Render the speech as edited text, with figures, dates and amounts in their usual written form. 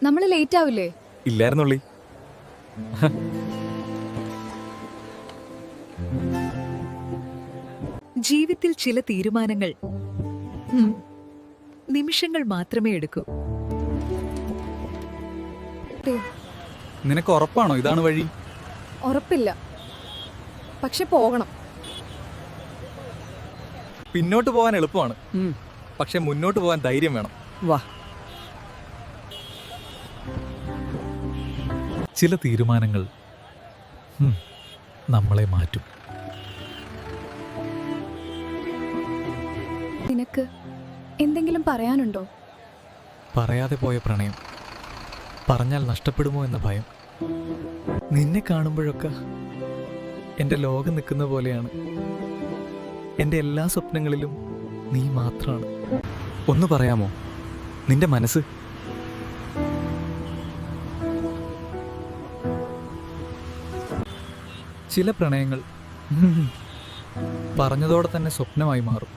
നമ്മൾ ലേറ്റ് ആവില്ലേ? ഇല്ലായിരുന്നുള്ളി. ജീവിതത്തിൽ ചില തീരുമാനങ്ങൾ നിമിഷങ്ങൾ മാത്രമേ എടുക്കൂ. നിനക്ക് ഉറപ്പാണോ ഇതാണ് വഴി? ഉറപ്പില്ല, പക്ഷെ പോകണം. പിന്നോട്ട് പോകാൻ എളുപ്പമാണ്, പക്ഷെ മുന്നോട്ട് പോകാൻ ധൈര്യം വേണം. വാ. ചില തീരുമാനങ്ങൾ നമ്മളെ മാറ്റും. നിനക്ക് എന്തെങ്കിലും പറയാനുണ്ടോ? പറയാതെ പോയ പ്രണയം, പറഞ്ഞാൽ നഷ്ടപ്പെടുമോ എന്ന ഭയം. നിന്നെ കാണുമ്പോഴൊക്കെ എൻ്റെ ലോകം നിൽക്കുന്ന പോലെയാണ്. എൻ്റെ എല്ലാ സ്വപ്നങ്ങളിലും നീ മാത്രമാണ്. ഒന്ന് പറയാമോ നിന്റെ മനസ്സ്? ചില പ്രണയങ്ങൾ പറഞ്ഞതോടെ തന്നെ സ്വപ്നമായി മാറും.